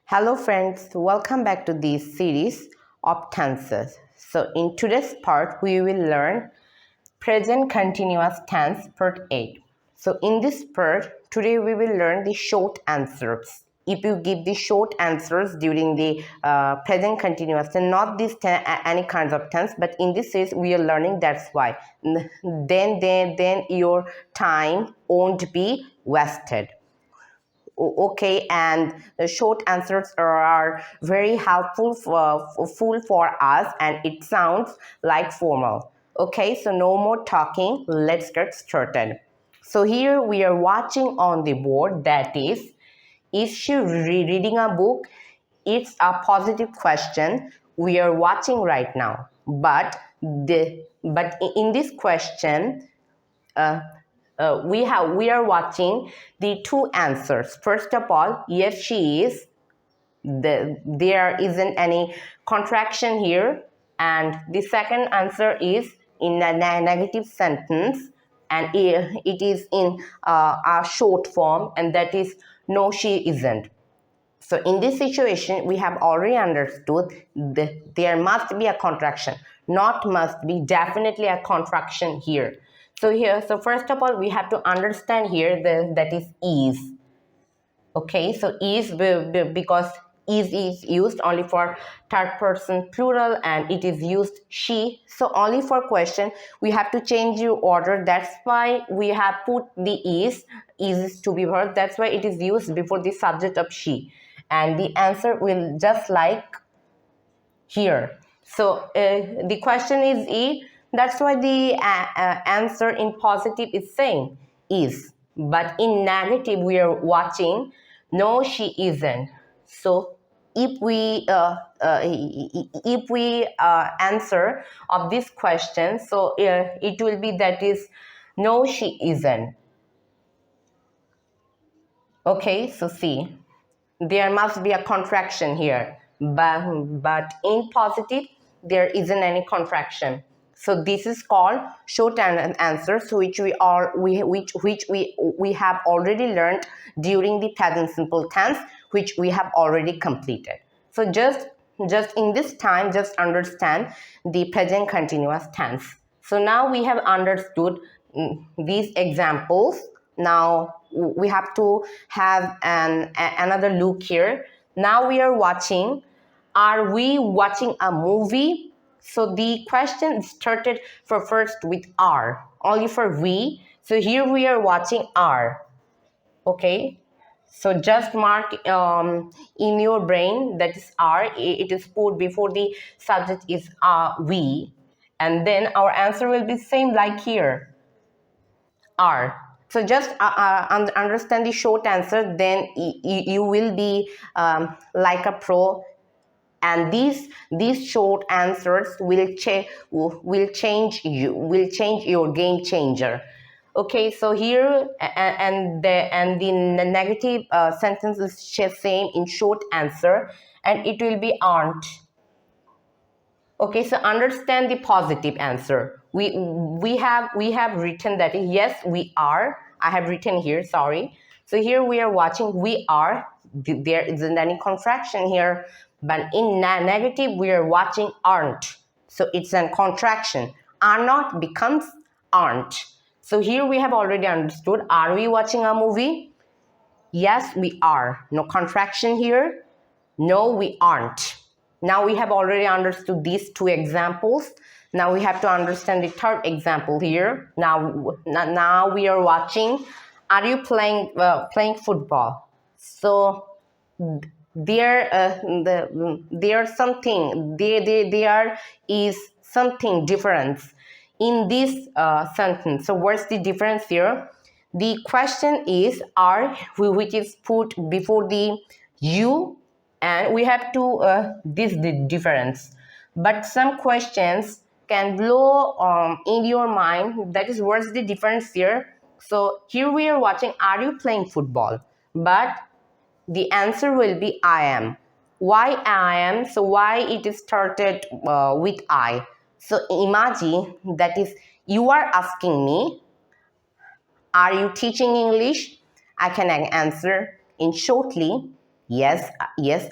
Hello friends, welcome back to this series of tenses. So in today's part, we will learn present continuous tense part 8. So in this part, today we will learn the short answers. If you give the short answers during the present continuous tense, not this any kinds of tense, but in this series we are learning, that's why. Then your time won't be wasted. Okay, and the short answers are very helpful for us, and it sounds like formal. Okay, so no more talking, let's get started. So here we are watching on the board, that is she reading a book? It's a positive question we are watching right now, but in this question uh, we are watching the two answers. First of all, yes she is. There isn't any contraction here, and the second answer is in a negative sentence, and it is in a short form, and that is no she isn't. So in this situation, we have already understood there must be a contraction. Not must be, definitely a contraction here. So first of all, we have to understand here that is. Okay, so is because is used only for third person plural, and it is used she. So only for question, we have to change the order. That's why we have put the is to be heard. That's why it is used before the subject of she. And the answer will just like here. So the question is E. That's why the answer in positive is same, is. But in negative, we are watching no, she isn't. So if we answer of this question, so it will be that is no, she isn't. Okay, so see, there must be a contraction here, but in positive there isn't any contraction. So this is called short answers, which we have already learned during the present simple tense, which we have already completed. So just in this time, just understand the present continuous tense. So now we have understood these examples. Now we have to have another look here. Now we are watching. Are we watching a movie? So the question started for first with are, only for we. So here we are watching are. Okay. So just mark in your brain that is are. It is put before the subject is we, and then our answer will be same like here. Are. So just understand the short answer, then you will be like a pro, and these short answers will change your game changer. Okay, so here and the negative sentence is same in short answer, and it will be aren't. Okay, so understand the positive answer. We have written that yes we are. I have written here, sorry. So here we are watching we are. There isn't any contraction here, but in negative we are watching aren't. So it's a contraction. Are not becomes aren't. So here we have already understood. Are we watching a movie? Yes, we are. No contraction here. No, we aren't. Now we have already understood these two examples. Now we have to understand the third example here. Now we are watching. Are you playing football? So there is something different in this sentence. So what's the difference here? The question is are, which is put before the you, and we have to this the difference. But some questions can blow in your mind, that is what's the difference here. So here we are watching are you playing football, but the answer will be I am. Why I am? So why it is started with I? So imagine that is you are asking me, are you teaching English? I can answer in shortly, Yes,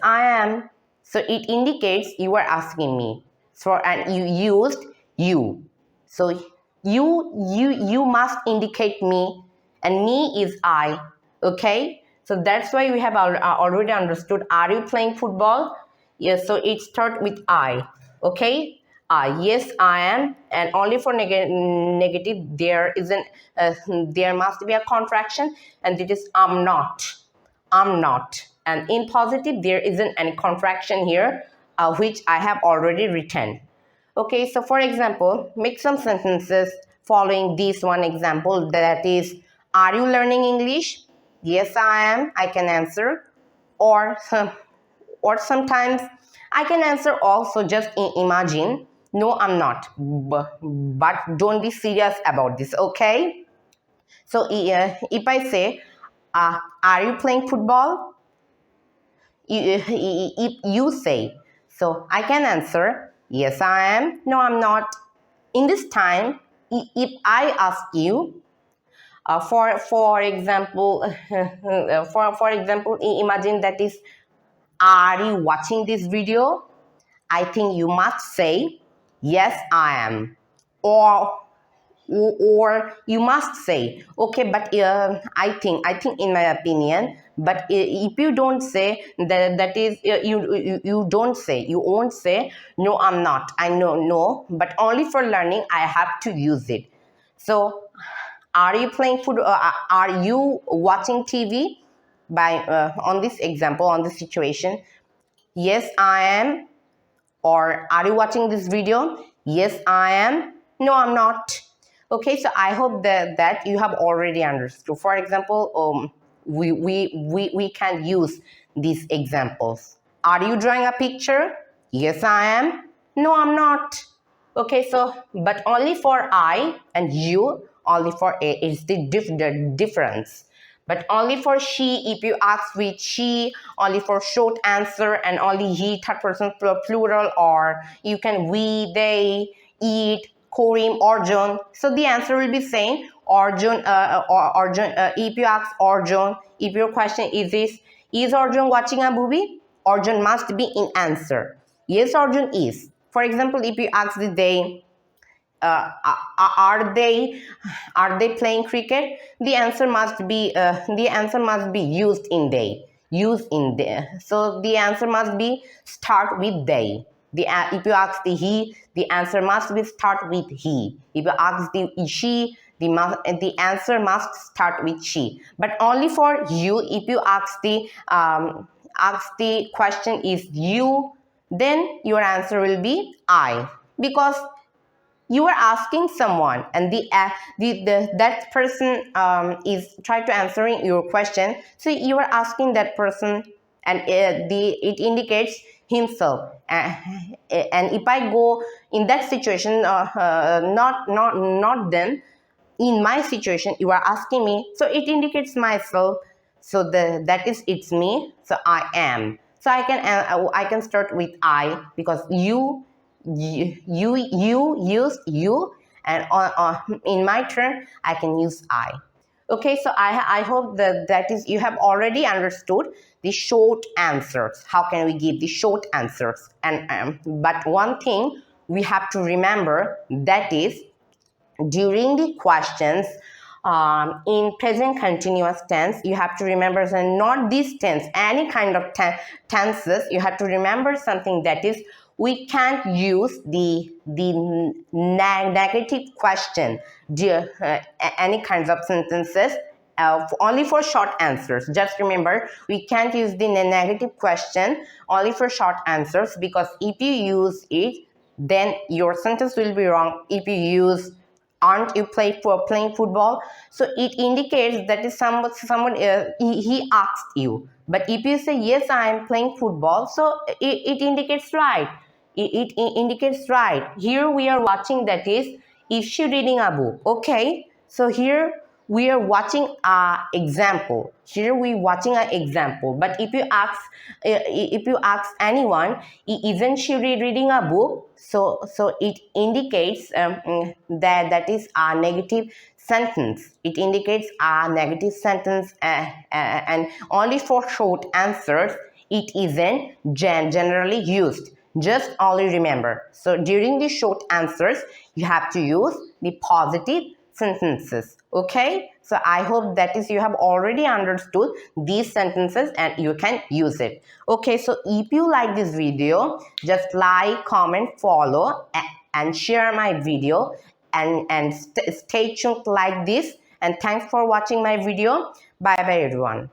I am. So it indicates you are asking me. So and you used you. So you must indicate me, and me is I. Okay. So that's why we have already understood. Are you playing football? Yes. So it starts with I. Okay. Yes, I am, and only for negative there isn't. There must be a contraction, and it is I'm not. I'm not. And in positive, there isn't any contraction here, which I have already written. Okay, so for example, make some sentences following this one example, that is, are you learning English? Yes, I am. I can answer. Or, or sometimes I can answer also just imagine. No, I'm not. But don't be serious about this, okay? So if I say, are you playing football? If you say, so I can answer, yes, I am. No, I'm not. In this time, if I ask you, for example, for example, imagine that is, are you watching this video? I think you must say, yes, I am. Or you must say, okay, but I think in my opinion, but if you don't say that, that is you don't say, you won't say, no, I'm not. I know, no, but only for learning I have to use it. So are you playing food, are you watching TV? By on this example, on this situation, yes, I am. Or are you watching this video? Yes, I am. No, I'm not. Okay, so I hope that you have already understood. For example, we can use these examples. Are you drawing a picture? Yes, I am. No, I'm not. Okay, so but only for I and you, only for A is the difference. But only for she, if you ask with she, only for short answer, and only he, third person plural, or you can we, they, it, Korim, Arjon. So the answer will be same. Arjon, Arjon. If you ask Arjon, if your question is this, is Arjon watching a movie? Arjon must be in answer. Yes, Arjun is. For example, if you ask the they, are they playing cricket? The answer must be used in they. Used in they. So the answer must be start with they. If you ask the he, the answer must be start with he. If you ask the she, the answer must start with she. But only for you, if you ask the question is you, then your answer will be I, because you are asking someone, and that person is trying to answering your question. So you are asking that person, and it indicates himself. And if I go in that situation, not them, in my situation you are asking me, so it indicates myself. So that is it's me, so I am. So I can start with I, because you use you, and in my turn I can use I. Okay, so I hope that is you have already understood the short answers. How can we give the short answers? And but one thing we have to remember, that is, during the questions, in present continuous tense, you have to remember, not this tense, any kind of tenses, you have to remember something, that is, we can't use the negative question, any kinds of sentences, only for short answers. Just remember, we can't use the negative question only for short answers, because if you use it, then your sentence will be wrong. If you use aren't you playing football, so it indicates that is someone he asked you. But if you say yes, I am playing football, so it indicates right. It indicates right. Here we are watching, that is, is she reading a book? Okay, so here we are watching a example. Here we watching an example. But if you ask anyone, isn't she reading a book? So it indicates that is a negative sentence. It indicates a negative sentence, and only for short answers it isn't generally used. Just only remember. So during the short answers, you have to use the positive sentences. Okay? So I hope that is you have already understood these sentences and you can use it. Okay, so if you like this video, just like, comment, follow, and share my video, and stay tuned like this. And thanks for watching my video. Bye bye everyone.